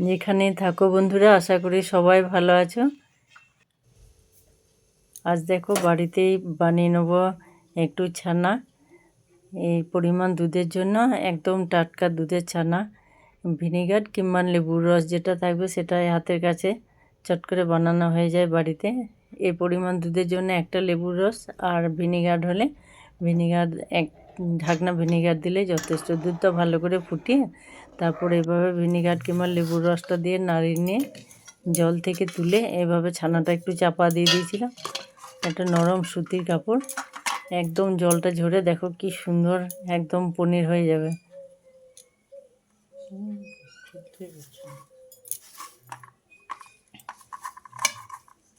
যেখানেই থাকো বন্ধুরা, আশা করি সবাই ভালো আছো। আজ দেখো বাড়িতেই বানিয়ে নেব একটু ছানা। এই পরিমাণ দুধের জন্য একদম টাটকা দুধের ছানা, ভিনিগার কিংবা লেবুর রস যেটা থাকবে সেটাই হাতের কাছে চট করে বানানো হয়ে যায় বাড়িতে। এই পরিমাণ দুধের জন্য একটা লেবুর রস আর ভিনিগার হলে ভিনিগার এক ঢাকনা ভিনিগার দিলে যথেষ্ট। দুধটা ভালো করে ফুটিয়ে তারপর এভাবে ভিনিগার কিংবা লেবুর রসটা দিয়ে নাড়িয়ে নিয়ে জল থেকে তুলে এভাবে ছানাটা একটু চাপা দিয়ে দিয়েছিলাম একটা নরম সুতির কাপড়। একদম জলটা ঝরে দেখো কি সুন্দর একদম পনির হয়ে যাবে।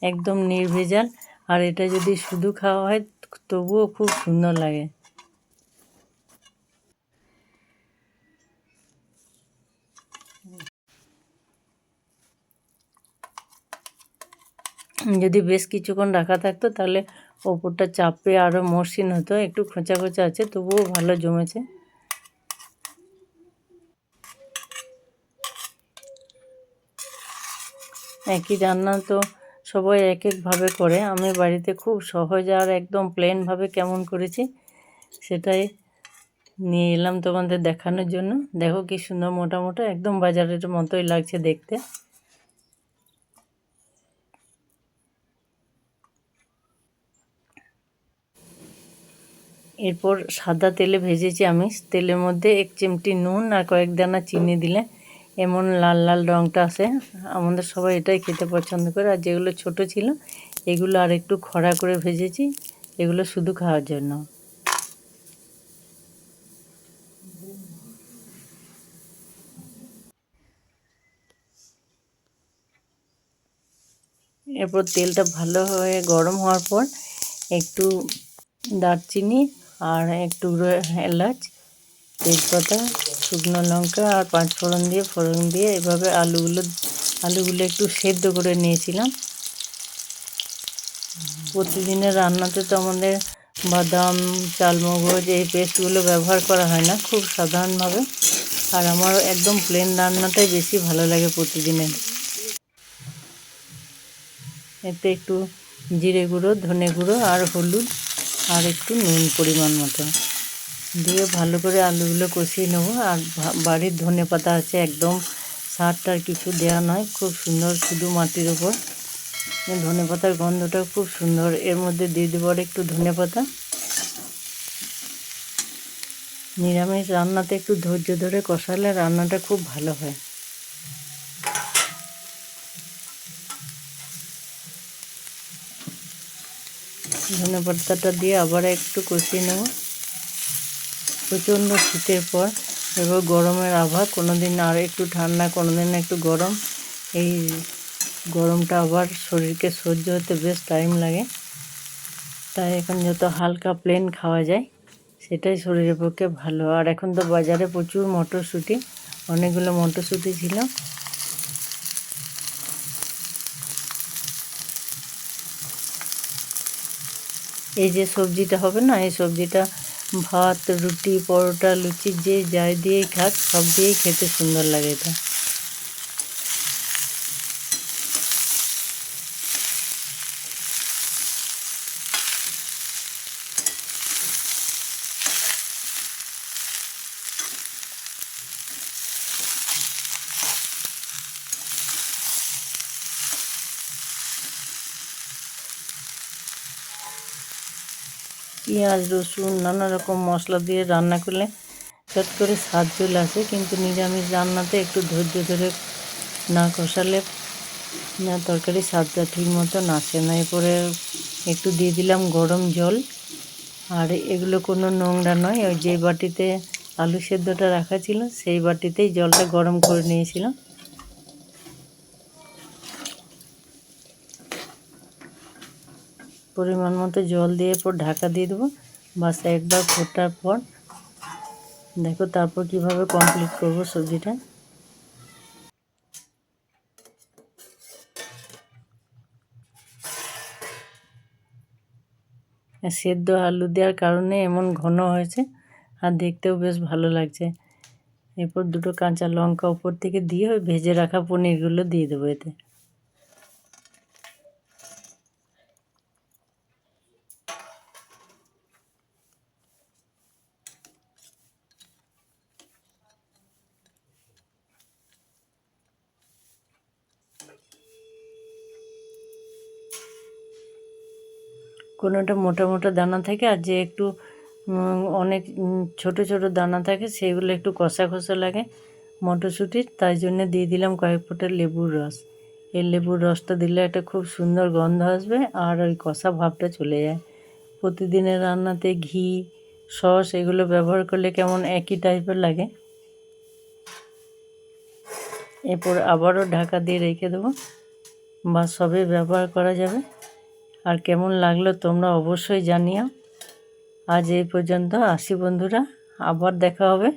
একদম নির্ভেজাল, আর এটা যদি শুধু খাওয়া হয় তবুও খুব সুন্দর লাগে। যদি বেশ কিছুক্ষণ রাখা থাকতো তাহলে ওপরটা চাপে আরও মসৃণ হতো। একটু খোঁচা খোঁচা আছে তবুও ভালো জমেছে। একই রান্না তো সবাই এক একভাবে করে, আমি বাড়িতে খুব সহজ আর একদম প্লেনভাবে কেমন করেছি সেটাই নিয়ে এলাম তোমাদের দেখানোর জন্য। দেখো কি সুন্দর মোটা মোটা, একদম বাজারের মতোই লাগছে দেখতে। এরপর সাদা তেলে ভেজেছি আমি। তেলের মধ্যে এক চিমটি নুন আর কয়েক দানা চিনি দিলে এমন লাল লাল রঙটা আসে। আমাদের সবাই এটাই খেতে পছন্দ করে। আর যেগুলো ছোট ছিল এগুলো আর একটু খরা করে ভেজেছি, এগুলো শুধু খাওয়ার জন্য। এরপর তেলটা ভালো হয়ে গরম হওয়ার পর একটু দারচিনি আর একটু এলাচ, তেজপাতা, শুকনো লঙ্কা আর পাঁচফোড়ন দিয়ে এভাবে আলুগুলো একটু সেদ্ধ করে নিয়েছিলাম। প্রতিদিনের রান্নাতে তো আমাদের বাদাম, চালমগজ এই পেস্টগুলো ব্যবহার করা হয় না, খুব সাধারণভাবে। আর আমার একদম প্লেন রান্নাটাই বেশি ভালো লাগে প্রতিদিনের। এতে একটু জিরে গুঁড়ো, ধনে গুঁড়ো আর হলুদ আর একটু নুন পরিমাণ মতো দিয়ে ভালো করে আলুগুলো কষিয়ে নেবো। আর বাড়ির ধনে পাতা আছে, একদম সারটার কিছু দেওয়া নয়, খুব সুন্দর শুধু মাটির ওপর ধনে পাতার গন্ধটা খুব সুন্দর। এর মধ্যে দিয়ে দেবো আর একটু ধনে পাতা। নিরামিষ রান্নাতে একটু ধৈর্য ধরে কষালে রান্নাটা খুব ভালো হয়। ধনে পাতাটা দিয়ে আবার একটু কষিয়ে নেব। প্রচণ্ড শীতের পর এবার গরমের আবহাওয়া, কোনো দিন আর একটু ঠান্ডা, কোনো দিন একটু গরম। এই গরমটা আবার শরীরকে সহ্য হতে বেশ টাইম লাগে, তাই এখন যত হালকা প্লেন খাওয়া যায় সেটাই শরীরের পক্ষে ভালো। আর এখন তো বাজারে প্রচুর মটরশুঁটি, অনেকগুলো মটরশুঁটি ছিল। এই যে সবজিটা হবে না, এই সবজিটা ভাত, রুটি, পরোটা, লুচি যে যাই দিয়েই খাক সব দিয়েই খেতে সুন্দর লাগে এটা। পেঁয়াজ, রসুন, নানা রকম মশলা দিয়ে রান্না করলে চট করে স্বাদ চলে আসে, কিন্তু নিরামিষ রান্নাতে একটু ধৈর্য ধরে না কষালে না তরকারি স্বাদটা ঠিক মতন আসে না। এরপরে একটু দিয়ে দিলাম গরম জল। আর এগুলো কোনো নোংরা নয়, ওই যে বাটিতে আলু সেদ্ধটা রাখা ছিল সেই বাটিতেই জলটা গরম করে নিয়েছিলাম। পরিমাণ মতো জল দিয়ে এরপর ঢাকা দিয়ে দেবো। বাস একবার ফোটার পর দেখো তারপর কিভাবে কমপ্লিট করব সবজিটা। সেদ্ধ আলু দেওয়ার কারণে এমন ঘন হয়েছে আর দেখতেও বেশ ভালো লাগছে। এরপর দুটো কাঁচা লঙ্কা উপর থেকে দিয়ে ওই ভেজে রাখা পনিরগুলো দিয়ে দেবো এতে। কোনোটা মোটা মোটা দানা থাকে আর যে একটু অনেক ছোট ছোট দানা থাকে সেগুলো একটু কষা কষা লাগে মটরশুঁটির, তাই জন্য দিয়ে দিলাম কয়েক ফোঁটা লেবুর রস। এই লেবুর রসটা দিলে একটা খুব সুন্দর গন্ধ আসবে আর ওই কষা ভাবটা চলে যায়। প্রতিদিনের রান্নাতে ঘি সস এগুলো ব্যবহার করলে কেমন একই টাইপের লাগে। এরপর আবারও ঢাকা দিয়ে রেখে দেবো, বা সবে ব্যবহার করা যাবে। আর কেমন লাগলো তোমরা অবশ্যই জানিও। আজ এই পর্যন্ত, আসি বন্ধুরা, আবার দেখা হবে।